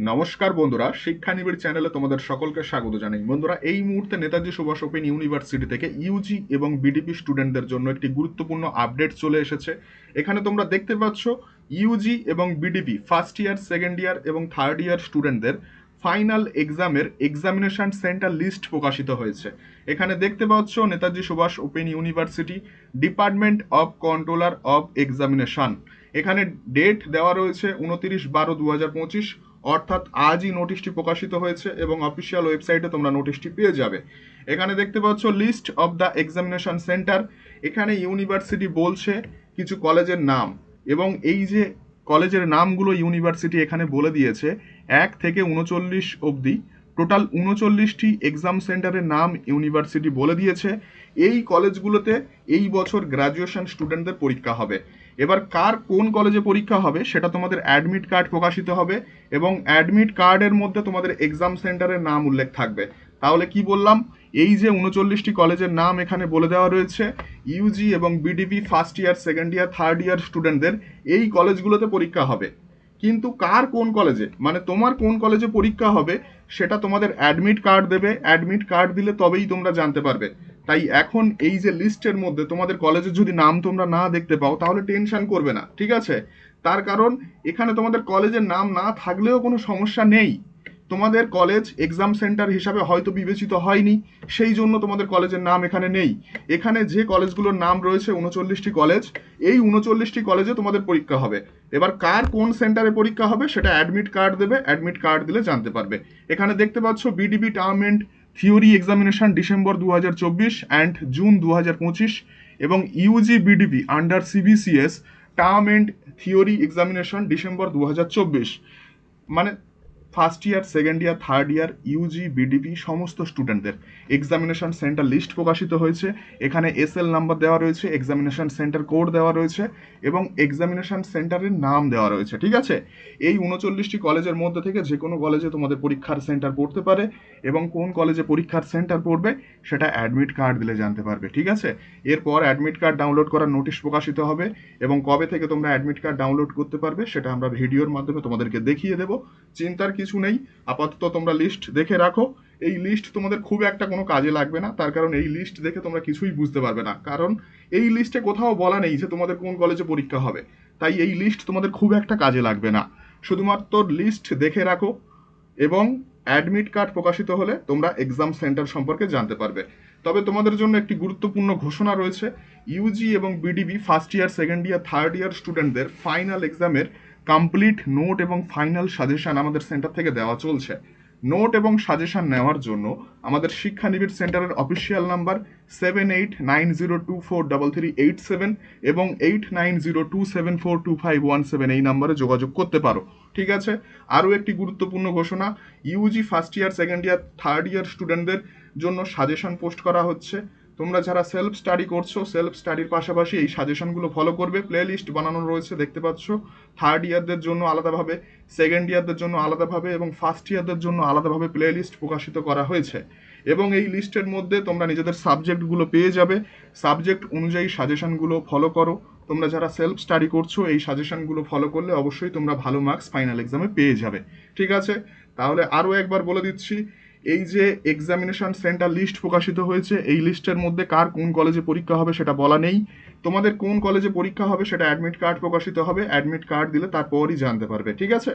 নমস্কার বন্ধুরা, শিক্ষানিবিড় চ্যানেলে তোমাদের সকলকে স্বাগত জানাই। বন্ধুরা, এই মুহূর্তে নেতাজি সুভাষ ওপেন ইউনিভার্সিটি থেকে ইউজি এবং বিডিপি স্টুডেন্টদের জন্য একটি গুরুত্বপূর্ণ আপডেট চলে এসেছে। এখানে তোমরা দেখতে পাচ্ছ ইউজি এবং বিডিপি ফার্স্ট ইয়ার, সেকেন্ড ইয়ার এবং থার্ড ইয়ার স্টুডেন্টদের ফাইনাল এক্সামের এক্সামিনেশন সেন্টার লিস্ট প্রকাশিত হয়েছে। এখানে দেখতে পাচ্ছ Netaji Subhas open university, department of controller of examination. এখানে ডেট দেওয়া রয়েছে 29/12/2025, অর্থাৎ আজই নোটিশটি প্রকাশিত হয়েছে এবং অফিসিয়াল ওয়েবসাইটে তোমরা নোটিশটি পেয়ে যাবে। এখানে দেখতে পাচ্ছ list of the examination centre. এখানে ইউনিভার্সিটি বলছে কিছু কলেজের নাম, এবং এই যে কলেজের নামগুলো ইউনিভার্সিটি এখানে বলে দিয়েছে 1 থেকে 39 অবধি টোটাল 39টি এক্সাম সেন্টারের নাম ইউনিভার্সিটি বলে দিয়েছে। এই কলেজগুলোতে এই বছর গ্র্যাজুয়েশন স্টুডেন্টদের পরীক্ষা হবে। এবার কার কোন কলেজে পরীক্ষা হবে সেটা তোমাদের অ্যাডমিট কার্ড প্রকাশিত হবে, এবং অ্যাডমিট কার্ডের মধ্যে তোমাদের এক্সাম সেন্টারের নাম উল্লেখ থাকবে। তাহলে কি বললাম, এই যে 39টি কলেজের নাম এখানে বলে দেওয়া রয়েছে, ইউজি এবং BDP first year, second year, third ইয়ার স্টুডেন্টদের এই কলেজগুলোতে পরীক্ষা হবে। কিন্তু কার কোন কলেজে, মানে তোমার কোন কলেজে পরীক্ষা হবে সেটা তোমাদের অ্যাডমিট কার্ড দেবে। অ্যাডমিট কার্ড দিলে তবেই তোমরা জানতে পারবে। তাই এখন এই যে লিস্টের মধ্যে তোমাদের কলেজের যদি নাম তোমরা না দেখতে পাও তাহলে টেনশন করবে না, ঠিক আছে? তার কারণ এখানে তোমাদের কলেজের নাম না থাকলেও কোনো সমস্যা নেই। তোমাদের কলেজ এক্সাম সেন্টার হিসাবে হয়তো বিবেচিত হয়নি, সেই জন্য তোমাদের কলেজের নাম এখানে নেই। এখানে যে কলেজগুলোর নাম রয়েছে 39টি কলেজ, এই 39টি কলেজে তোমাদের পরীক্ষা হবে। এবার কার কোন সেন্টারে পরীক্ষা হবে সেটা অ্যাডমিট কার্ড দেবে, অ্যাডমিট কার্ড দিলে জানতে পারবে। এখানে দেখতে পাচ্ছ BDP term end theory examination December 2024 and June 2025, এবং UG BDP under CBCS term end theory examination December 2024। মানে first year, second year, third year, UG BDP সমস্ত স্টুডেন্টদের এক্সামিনেশন সেন্টার লিস্ট প্রকাশিত হয়েছে। এখানে এসএল নাম্বার দেওয়া রয়েছে, এক্সামিনেশন সেন্টার কোড দেওয়া রয়েছে এবং এক্সামিনেশন সেন্টারের নাম দেওয়া রয়েছে, ঠিক আছে? এই 39টি কলেজের মধ্যে থেকে যে কোনো কলেজে তোমাদের পরীক্ষার সেন্টার পড়তে পারে, এবং কোন কলেজে পরীক্ষার সেন্টার পড়বে সেটা অ্যাডমিট কার্ড দিলে জানতে পারবে, ঠিক আছে? এরপর অ্যাডমিট কার্ড ডাউনলোড করার নোটিশ প্রকাশিত হবে, এবং কবে থেকে তোমরা অ্যাডমিট কার্ড ডাউনলোড করতে পারবে সেটা আমরা ভিডিওর মাধ্যমে তোমাদেরকে দেখিয়ে দেবো। চিন্তার কিছু নেই, আপাতত তোমরা লিস্ট দেখে রাখো। এই লিস্ট তোমাদের খুব একটা কোনো কাজে লাগবে না, তার কারণ এই লিস্ট দেখে তোমরা কিছুই বুঝতে পারবে না, কারণ এই লিস্টে কোথাও বলা নেই যে তোমাদের কোন কলেজে পরীক্ষা হবে। তাই এই লিস্ট তোমাদের খুব একটা কাজে লাগবে না, শুধুমাত্র লিস্ট দেখে রাখো, এবং অ্যাডমিট কার্ড প্রকাশিত হলে তোমরা এক্সাম সেন্টার সম্পর্কে জানতে পারবে। তবে তোমাদের জন্য একটি গুরুত্বপূর্ণ ঘোষণা রয়েছে, ইউজি এবং BDB first year, second year, third ইয়ার স্টুডেন্টদের ফাইনাল এক্সামের কমপ্লিট নোট এবং ফাইনাল সাজেশন আমাদের সেন্টার থেকে দেওয়া চলছে। নোট এবং সাজেশন নেওয়ার জন্য আমাদের শিক্ষানিবিড় সেন্টারের অফিসিয়াল নাম্বার 7890243387 এবং 8902742517 এই নাম্বারে যোগাযোগ করতে পারো, ঠিক আছে? আরও একটি গুরুত্বপূর্ণ ঘোষণা, Yuji first year, second year, third ইয়ার স্টুডেন্টদের জন্য সাজেশন পোস্ট করা হচ্ছে। তোমরা যারা সেলফ স্টাডি করছো, সেলফ স্টাডির পাশাপাশি এই সাজেশনগুলো ফলো করবে। প্লে লিস্ট বানানো রয়েছে, দেখতে পাচ্ছ। থার্ড ইয়ারদের জন্য আলাদাভাবে, সেকেন্ড ইয়ারদের জন্য আলাদাভাবে এবং ফার্স্ট ইয়ারদের জন্য আলাদাভাবে প্লে লিস্ট প্রকাশিত করা হয়েছে, এবং এই লিস্টের মধ্যে তোমরা নিজেদের সাবজেক্টগুলো পেয়ে যাবে। সাবজেক্ট অনুযায়ী সাজেশনগুলো ফলো করো। তোমরা যারা সেলফ স্টাডি করছো এই সাজেশনগুলো ফলো করলে অবশ্যই তোমরা ভালো মার্কস ফাইনাল এক্সামে পেয়ে যাবে, ঠিক আছে? তাহলে আরও একবার বলে দিচ্ছি, এই যে এক্সামিনেশন সেন্টার লিস্ট প্রকাশিত হয়েছে, এই লিস্টের মধ্যে কার কোন কলেজে পরীক্ষা হবে সেটা বলা নেই। তোমাদের কোন কলেজে পরীক্ষা হবে সেটা অ্যাডমিট কার্ড প্রকাশিত হবে, অ্যাডমিট কার্ড দিলে তারপরই জানতে পারবে, ঠিক আছে?